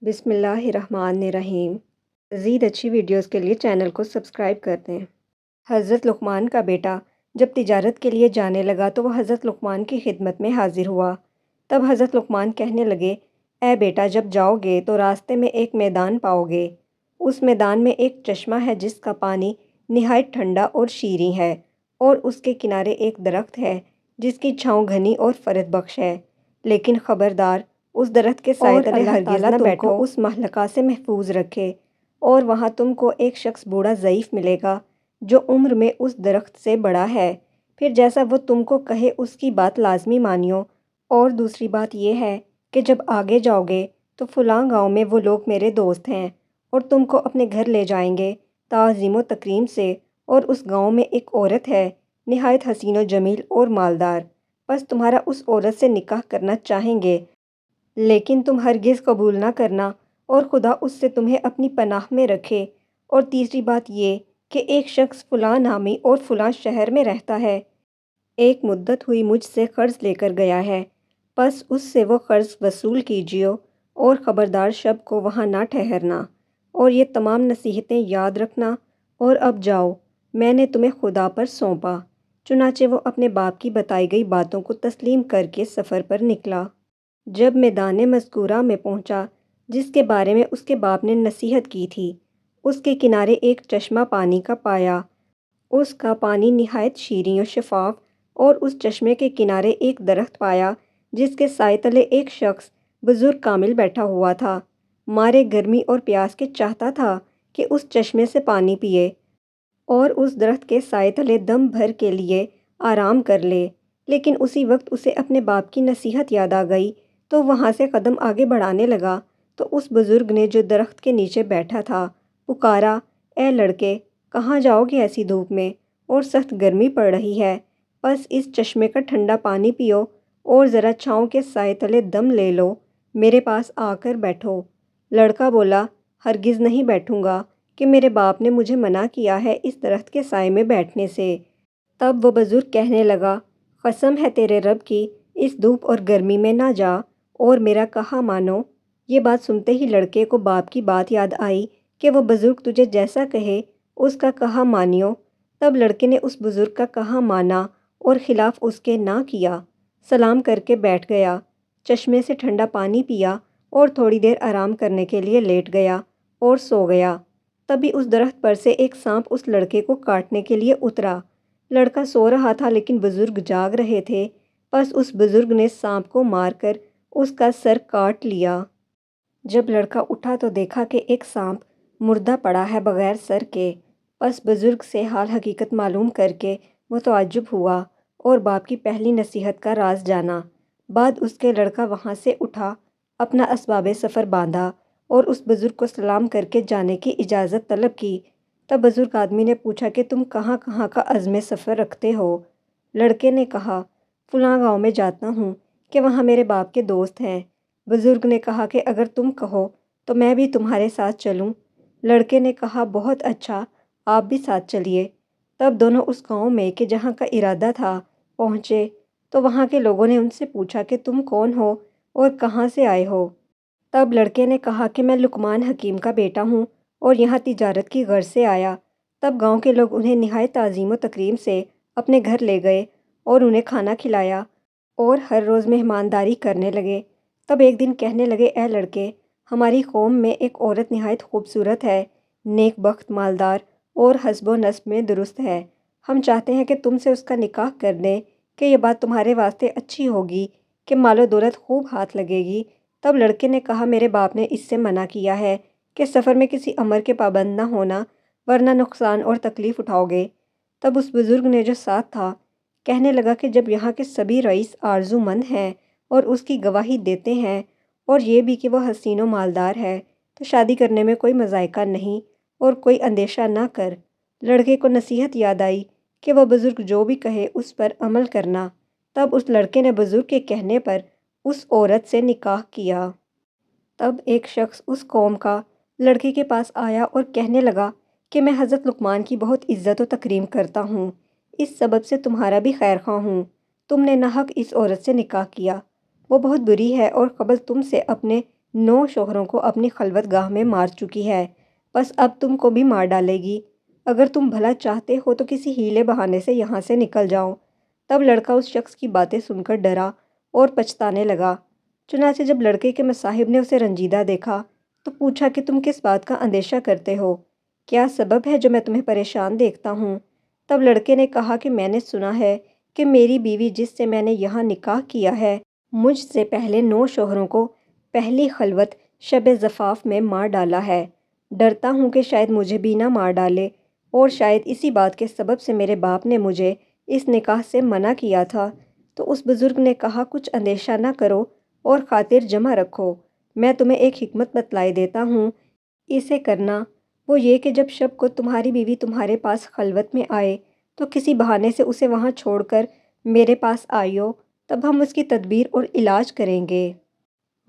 بسم اللہ الرحمن الرحیم۔ مزید اچھی ویڈیوز کے لیے چینل کو سبسکرائب کر دیں۔ حضرت لقمان کا بیٹا جب تجارت کے لیے جانے لگا تو وہ حضرت لقمان کی خدمت میں حاضر ہوا۔ تب حضرت لقمان کہنے لگے، اے بیٹا، جب جاؤ گے تو راستے میں ایک میدان پاؤ گے۔ اس میدان میں ایک چشمہ ہے جس کا پانی نہایت ٹھنڈا اور شیریں ہے، اور اس کے کنارے ایک درخت ہے جس کی چھاؤں گھنی اور فرت بخش ہے، لیکن خبردار، اس درخت کے سائے تلے ہرگز نہ بیٹھو، اس مہلکہ سے محفوظ رکھے۔ اور وہاں تم کو ایک شخص بوڑھا ضعیف ملے گا جو عمر میں اس درخت سے بڑا ہے، پھر جیسا وہ تم کو کہے اس کی بات لازمی مانیو۔ اور دوسری بات یہ ہے کہ جب آگے جاؤ گے تو فلاں گاؤں میں وہ لوگ میرے دوست ہیں اور تم کو اپنے گھر لے جائیں گے تعظیم و تکریم سے، اور اس گاؤں میں ایک عورت ہے نہایت حسین و جمیل اور مالدار، بس تمہارا اس عورت سے نکاح کرنا چاہیں گے، لیکن تم ہرگز قبول نہ کرنا، اور خدا اس سے تمہیں اپنی پناہ میں رکھے۔ اور تیسری بات یہ کہ ایک شخص فلاں نامی اور فلاں شہر میں رہتا ہے، ایک مدت ہوئی مجھ سے قرض لے کر گیا ہے، پس اس سے وہ قرض وصول کیجیو، اور خبردار شب کو وہاں نہ ٹھہرنا، اور یہ تمام نصیحتیں یاد رکھنا، اور اب جاؤ، میں نے تمہیں خدا پر سونپا۔ چنانچہ وہ اپنے باپ کی بتائی گئی باتوں کو تسلیم کر کے سفر پر نکلا۔ جب میدان مذکورہ میں پہنچا جس کے بارے میں اس کے باپ نے نصیحت کی تھی، اس کے کنارے ایک چشمہ پانی کا پایا۔ اس کا پانی نہایت شیریں و شفاف، اور اس چشمے کے کنارے ایک درخت پایا جس کے سائے تلے ایک شخص بزرگ کامل بیٹھا ہوا تھا، مارے گرمی اور پیاس کے چاہتا تھا کہ اس چشمے سے پانی پیے اور اس درخت کے سائے تلے دم بھر کے لیے آرام کر لے، لیکن اسی وقت اسے اپنے باپ کی نصیحت یاد آ گئی تو وہاں سے قدم آگے بڑھانے لگا تو اس بزرگ نے جو درخت کے نیچے بیٹھا تھا پکارا، اے لڑکے، کہاں جاؤ گے ایسی دھوپ میں، اور سخت گرمی پڑ رہی ہے، بس اس چشمے کا ٹھنڈا پانی پیو اور ذرا چھاؤں کے سائے تلے دم لے لو، میرے پاس آ کر بیٹھو۔ لڑکا بولا، ہرگز نہیں بیٹھوں گا، کہ میرے باپ نے مجھے منع کیا ہے اس درخت کے سائے میں بیٹھنے سے۔ تب وہ بزرگ کہنے لگا، قسم ہے تیرے رب کی، اس دھوپ اور گرمی میں نہ جا اور میرا کہا مانو۔ یہ بات سنتے ہی لڑکے کو باپ کی بات یاد آئی کہ وہ بزرگ تجھے جیسا کہے اس کا کہا مانیو۔ تب لڑکے نے اس بزرگ کا کہا مانا اور خلاف اس کے نہ کیا، سلام کر کے بیٹھ گیا، چشمے سے ٹھنڈا پانی پیا اور تھوڑی دیر آرام کرنے کے لیے لیٹ گیا اور سو گیا۔ تبھی اس درخت پر سے ایک سانپ اس لڑکے کو کاٹنے کے لیے اترا۔ لڑکا سو رہا تھا لیکن بزرگ جاگ رہے تھے، پس اس بزرگ نے سانپ کو مار کر اس کا سر کاٹ لیا۔ جب لڑکا اٹھا تو دیکھا کہ ایک سانپ مردہ پڑا ہے بغیر سر کے، پس بزرگ سے حال حقیقت معلوم کر کے وہ تعجب ہوا اور باپ کی پہلی نصیحت کا راز جانا۔ بعد اس کے لڑکا وہاں سے اٹھا، اپنا اسباب سفر باندھا اور اس بزرگ کو سلام کر کے جانے کی اجازت طلب کی۔ تب بزرگ آدمی نے پوچھا کہ تم کہاں کہاں کا عزم سفر رکھتے ہو؟ لڑکے نے کہا، فلاں گاؤں میں جاتا ہوں کہ وہاں میرے باپ کے دوست ہیں۔ بزرگ نے کہا کہ اگر تم کہو تو میں بھی تمہارے ساتھ چلوں۔ لڑکے نے کہا، بہت اچھا، آپ بھی ساتھ چلیے۔ تب دونوں اس گاؤں میں کہ جہاں کا ارادہ تھا پہنچے تو وہاں کے لوگوں نے ان سے پوچھا کہ تم کون ہو اور کہاں سے آئے ہو؟ تب لڑکے نے کہا کہ میں لقمان حکیم کا بیٹا ہوں اور یہاں تجارت کی غرض سے آیا۔ تب گاؤں کے لوگ انہیں نہایت تعظیم و تکریم سے اپنے گھر لے گئے اور انہیں کھانا کھلایا اور ہر روز مہمانداری کرنے لگے۔ تب ایک دن کہنے لگے، اے لڑکے، ہماری قوم میں ایک عورت نہایت خوبصورت ہے، نیک بخت، مالدار اور حسب و نسب میں درست ہے، ہم چاہتے ہیں کہ تم سے اس کا نکاح کر دیں کہ یہ بات تمہارے واسطے اچھی ہوگی کہ مال و دولت خوب ہاتھ لگے گی۔ تب لڑکے نے کہا، میرے باپ نے اس سے منع کیا ہے کہ سفر میں کسی امر کے پابند نہ ہونا، ورنہ نقصان اور تکلیف اٹھاؤ گے۔ تب اس بزرگ نے جو ساتھ تھا کہنے لگا کہ جب یہاں کے سبھی رئیس آرزو مند ہیں اور اس کی گواہی دیتے ہیں، اور یہ بھی کہ وہ حسین و مالدار ہے، تو شادی کرنے میں کوئی مضائقہ نہیں اور کوئی اندیشہ نہ کر۔ لڑکے کو نصیحت یاد آئی کہ وہ بزرگ جو بھی کہے اس پر عمل کرنا۔ تب اس لڑکے نے بزرگ کے کہنے پر اس عورت سے نکاح کیا۔ تب ایک شخص اس قوم کا لڑکے کے پاس آیا اور کہنے لگا کہ میں حضرت لقمان کی بہت عزت و تکریم کرتا ہوں، اس سبب سے تمہارا بھی خیر خواہ ہوں، تم نے ناحق اس عورت سے نکاح کیا، وہ بہت بری ہے اور قبل تم سے اپنے 9 شوہروں کو اپنی خلوت گاہ میں مار چکی ہے، بس اب تم کو بھی مار ڈالے گی۔ اگر تم بھلا چاہتے ہو تو کسی ہیلے بہانے سے یہاں سے نکل جاؤ۔ تب لڑکا اس شخص کی باتیں سن کر ڈرا اور پچھتانے لگا۔ چنانچہ جب لڑکے کے مصاحب نے اسے رنجیدہ دیکھا تو پوچھا کہ تم کس بات کا اندیشہ کرتے ہو؟ کیا سبب ہے جو میں تمہیں پریشان دیکھتا ہوں؟ تب لڑکے نے کہا کہ میں نے سنا ہے کہ میری بیوی جس سے میں نے یہاں نکاح کیا ہے، مجھ سے پہلے 9 شوہروں کو پہلی خلوت شب زفاف میں مار ڈالا ہے۔ ڈرتا ہوں کہ شاید مجھے بھی نہ مار ڈالے، اور شاید اسی بات کے سبب سے میرے باپ نے مجھے اس نکاح سے منع کیا تھا۔ تو اس بزرگ نے کہا کچھ اندیشہ نہ کرو اور خاطر جمع رکھو، میں تمہیں ایک حکمت بتلائی دیتا ہوں، اسے کرنا۔ وہ یہ کہ جب شب کو تمہاری بیوی تمہارے پاس خلوت میں آئے تو کسی بہانے سے اسے وہاں چھوڑ کر میرے پاس آئیو، تب ہم اس کی تدبیر اور علاج کریں گے۔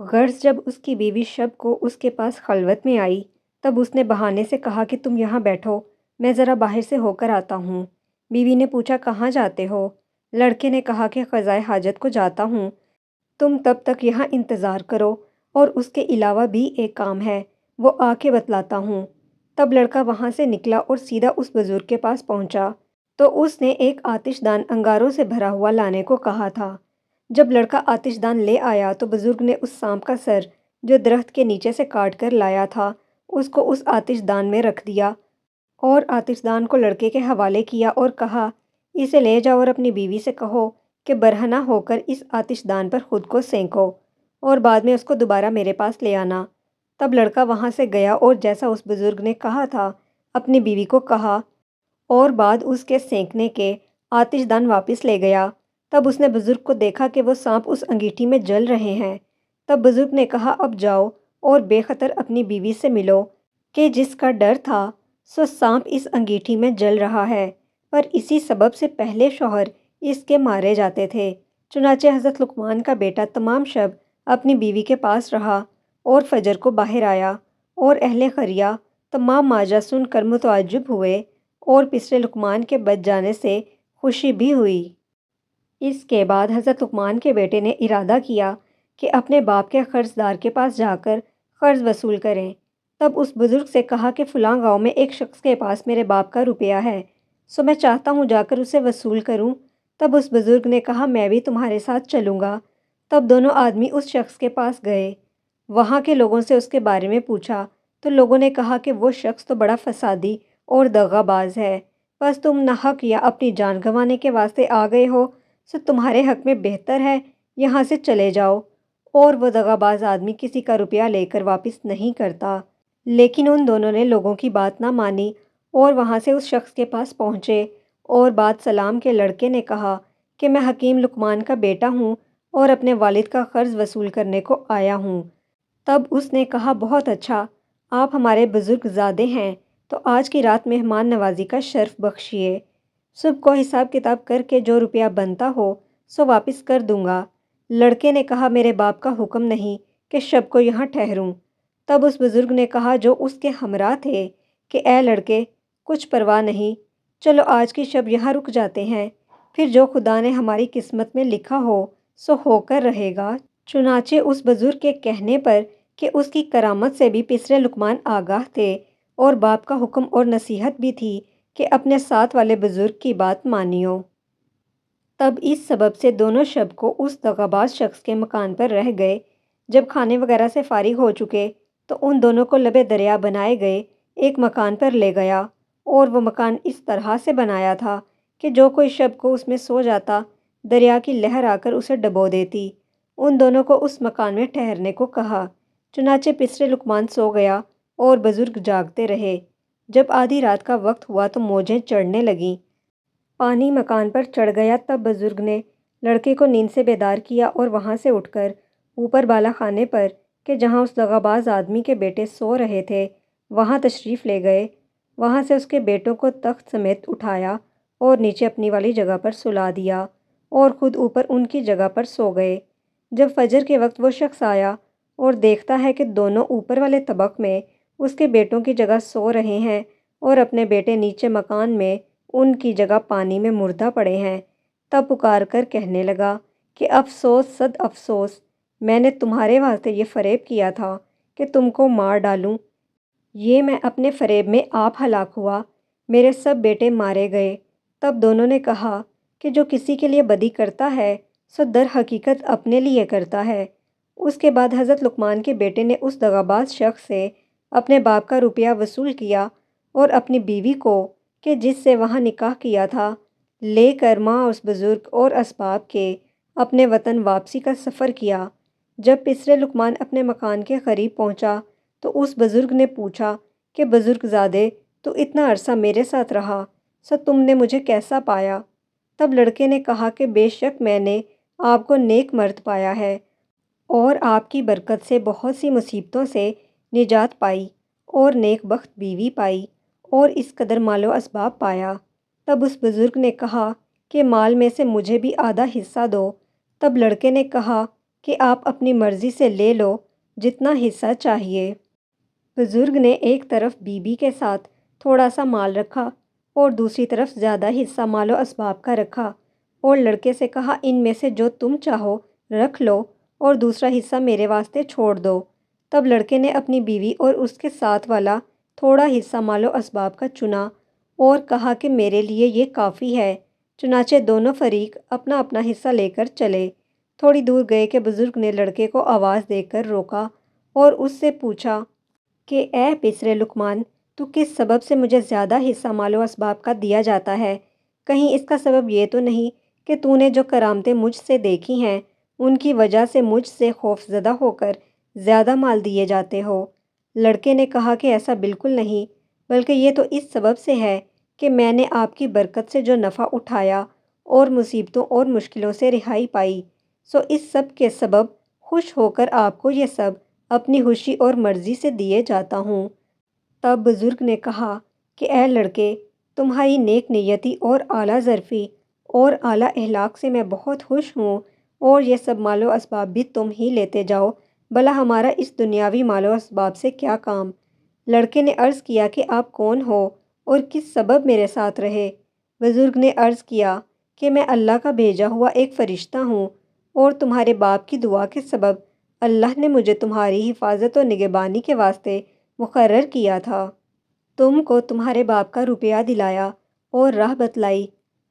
غرض جب اس کی بیوی شب کو اس کے پاس خلوت میں آئی تب اس نے بہانے سے کہا کہ تم یہاں بیٹھو، میں ذرا باہر سے ہو کر آتا ہوں۔ بیوی نے پوچھا کہاں جاتے ہو؟ لڑکے نے کہا کہ قضائے حاجت کو جاتا ہوں، تم تب تک یہاں انتظار کرو، اور اس کے علاوہ بھی ایک کام ہے، وہ آ کے بتلاتا ہوں۔ تب لڑکا وہاں سے نکلا اور سیدھا اس بزرگ کے پاس پہنچا تو اس نے ایک آتش دان انگاروں سے بھرا ہوا لانے کو کہا تھا۔ جب لڑکا آتش دان لے آیا تو بزرگ نے اس سانپ کا سر جو درخت کے نیچے سے کاٹ کر لایا تھا اس کو اس آتش دان میں رکھ دیا، اور آتش دان کو لڑکے کے حوالے کیا اور کہا اسے لے جاؤ اور اپنی بیوی سے کہو کہ برہنہ ہو کر اس آتش دان پر خود کو سینکو، اور بعد میں اس کو دوبارہ میرے پاس لے آنا۔ تب لڑکا وہاں سے گیا اور جیسا اس بزرگ نے کہا تھا اپنی بیوی کو کہا، اور بعد اس کے سینکنے کے آتش دان واپس لے گیا۔ تب اس نے بزرگ کو دیکھا کہ وہ سانپ اس انگیٹھی میں جل رہے ہیں۔ تب بزرگ نے کہا اب جاؤ اور بے خطر اپنی بیوی سے ملو کہ جس کا ڈر تھا سو سانپ اس انگیٹھی میں جل رہا ہے، پر اسی سبب سے پہلے شوہر اس کے مارے جاتے تھے۔ چنانچہ حضرت لقمان کا بیٹا تمام شب اپنی بیوی کے پاس رہا اور فجر کو باہر آیا، اور اہل قریہ تمام ماجرا سن کر متعجب ہوئے اور پسر لقمان کے بچ جانے سے خوشی بھی ہوئی۔ اس کے بعد حضرت لقمان کے بیٹے نے ارادہ کیا کہ اپنے باپ کے قرض دار کے پاس جا کر قرض وصول کریں۔ تب اس بزرگ سے کہا کہ فلاں گاؤں میں ایک شخص کے پاس میرے باپ کا روپیہ ہے، سو میں چاہتا ہوں جا کر اسے وصول کروں۔ تب اس بزرگ نے کہا میں بھی تمہارے ساتھ چلوں گا۔ تب دونوں آدمی اس شخص کے پاس گئے، وہاں کے لوگوں سے اس کے بارے میں پوچھا تو لوگوں نے کہا کہ وہ شخص تو بڑا فسادی اور دغا باز ہے، بس تم ناحق یا اپنی جان گنوانے کے واسطے آ گئے ہو، سو تمہارے حق میں بہتر ہے یہاں سے چلے جاؤ۔ اور وہ دغا باز آدمی کسی کا روپیہ لے کر واپس نہیں کرتا۔ لیکن ان دونوں نے لوگوں کی بات نہ مانی اور وہاں سے اس شخص کے پاس پہنچے، اور بعد سلام کے لڑکے نے کہا کہ میں حکیم لقمان کا بیٹا ہوں اور اپنے والد کا قرض وصول کرنے کو آیا ہوں۔ تب اس نے کہا بہت اچھا، آپ ہمارے بزرگ زادے ہیں تو آج کی رات مہمان نوازی کا شرف بخشیے، صبح کو حساب کتاب کر کے جو روپیہ بنتا ہو سو واپس کر دوں گا۔ لڑکے نے کہا میرے باپ کا حکم نہیں کہ شب کو یہاں ٹھہروں۔ تب اس بزرگ نے کہا جو اس کے ہمراہ تھے کہ اے لڑکے کچھ پرواہ نہیں، چلو آج کی شب یہاں رک جاتے ہیں، پھر جو خدا نے ہماری قسمت میں لکھا ہو کر رہے گا۔ چنانچہ اس بزرگ کے کہنے پر کہ اس کی کرامت سے بھی پسر لقمان آگاہ تھے اور باپ کا حکم اور نصیحت بھی تھی کہ اپنے ساتھ والے بزرگ کی بات مانیو، تب اس سبب سے دونوں شب کو اس دغاباز شخص کے مکان پر رہ گئے۔ جب کھانے وغیرہ سے فارغ ہو چکے تو ان دونوں کو لبے دریا بنائے گئے ایک مکان پر لے گیا، اور وہ مکان اس طرح سے بنایا تھا کہ جو کوئی شب کو اس میں سو جاتا دریا کی لہر آ کر اسے ڈبو دیتی۔ ان دونوں کو اس مکان میں ٹھہرنے کو کہا۔ چنانچہ پسر لقمان سو گیا اور بزرگ جاگتے رہے۔ جب آدھی رات کا وقت ہوا تو موجیں چڑھنے لگیں، پانی مکان پر چڑھ گیا۔ تب بزرگ نے لڑکے کو نیند سے بیدار کیا اور وہاں سے اٹھ کر اوپر بالا خانے پر کہ جہاں اس دغاباز آدمی کے بیٹے سو رہے تھے وہاں تشریف لے گئے۔ وہاں سے اس کے بیٹوں کو تخت سمیت اٹھایا اور نیچے اپنی والی جگہ پر سلا دیا اور خود اوپر ان کی جگہ پر سو گئے۔ جب فجر کے وقت وہ شخص آیا اور دیکھتا ہے کہ دونوں اوپر والے طبق میں اس کے بیٹوں کی جگہ سو رہے ہیں اور اپنے بیٹے نیچے مکان میں ان کی جگہ پانی میں مردہ پڑے ہیں، تب پکار کر کہنے لگا کہ افسوس صد افسوس میں نے تمہارے واسطے یہ فریب کیا تھا کہ تم کو مار ڈالوں۔ یہ میں اپنے فریب میں آپ ہلاک ہوا، میرے سب بیٹے مارے گئے۔ تب دونوں نے کہا کہ جو کسی کے لیے بدی کرتا ہے سو در حقیقت اپنے لیے کرتا ہے۔ اس کے بعد حضرت لقمان کے بیٹے نے اس دغاباز شخص سے اپنے باپ کا روپیہ وصول کیا اور اپنی بیوی کو کہ جس سے وہاں نکاح کیا تھا لے کر ماں اس بزرگ اور اسباب کے اپنے وطن واپسی کا سفر کیا۔ جب پسرے لقمان اپنے مکان کے قریب پہنچا تو اس بزرگ نے پوچھا کہ بزرگ زادے تو اتنا عرصہ میرے ساتھ رہا سو تم نے مجھے کیسا پایا؟ تب لڑکے نے کہا کہ بے شک میں نے آپ کو نیک مرد پایا ہے اور آپ کی برکت سے بہت سی مصیبتوں سے نجات پائی اور نیک بخت بیوی پائی اور اس قدر مال و اسباب پایا۔ تب اس بزرگ نے کہا کہ مال میں سے مجھے بھی آدھا حصہ دو۔ تب لڑکے نے کہا کہ آپ اپنی مرضی سے لے لو جتنا حصہ چاہیے۔ بزرگ نے ایک طرف بیوی کے ساتھ تھوڑا سا مال رکھا اور دوسری طرف زیادہ حصہ مال و اسباب کا رکھا اور لڑکے سے کہا ان میں سے جو تم چاہو رکھ لو اور دوسرا حصہ میرے واسطے چھوڑ دو۔ تب لڑکے نے اپنی بیوی اور اس کے ساتھ والا تھوڑا حصہ مال و اسباب کا چنا اور کہا کہ میرے لیے یہ کافی ہے۔ چنانچہ دونوں فریق اپنا اپنا حصہ لے کر چلے۔ تھوڑی دور گئے کہ بزرگ نے لڑکے کو آواز دے کر روکا اور اس سے پوچھا کہ اے پسرے لقمان، تو کس سبب سے مجھے زیادہ حصہ مال و اسباب کا دیا جاتا ہے؟ کہیں اس کا سبب یہ تو نہیں کہ تو نے جو کرامتیں مجھ سے دیکھی ہیں ان کی وجہ سے مجھ سے خوف زدہ ہو کر زیادہ مال دیے جاتے ہو؟ لڑکے نے کہا کہ ایسا بالکل نہیں، بلکہ یہ تو اس سبب سے ہے کہ میں نے آپ کی برکت سے جو نفع اٹھایا اور مصیبتوں اور مشکلوں سے رہائی پائی سو اس سب کے سبب خوش ہو کر آپ کو یہ سب اپنی خوشی اور مرضی سے دیے جاتا ہوں۔ تب بزرگ نے کہا کہ اے لڑکے، تمہاری نیک نیتی اور اعلیٰ ظرفی اور اعلیٰ اخلاق سے میں بہت خوش ہوں اور یہ سب مال و اسباب بھی تم ہی لیتے جاؤ، بھلا ہمارا اس دنیاوی مال و اسباب سے کیا کام؟ لڑکے نے عرض کیا کہ آپ کون ہو اور کس سبب میرے ساتھ رہے؟ بزرگ نے عرض کیا کہ میں اللہ کا بھیجا ہوا ایک فرشتہ ہوں اور تمہارے باپ کی دعا کے سبب اللہ نے مجھے تمہاری حفاظت و نگہبانی کے واسطے مقرر کیا تھا۔ تم کو تمہارے باپ کا روپیہ دلایا اور راہ بتلائی۔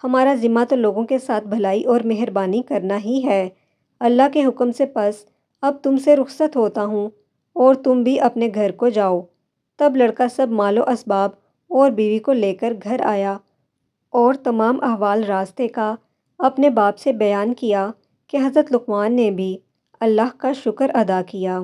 ہمارا ذمہ تو لوگوں کے ساتھ بھلائی اور مہربانی کرنا ہی ہے۔ اللہ کے حکم سے پس اب تم سے رخصت ہوتا ہوں اور تم بھی اپنے گھر کو جاؤ۔ تب لڑکا سب مال و اسباب اور بیوی کو لے کر گھر آیا اور تمام احوال راستے کا اپنے باپ سے بیان کیا کہ حضرت لقمان نے بھی اللہ کا شکر ادا کیا۔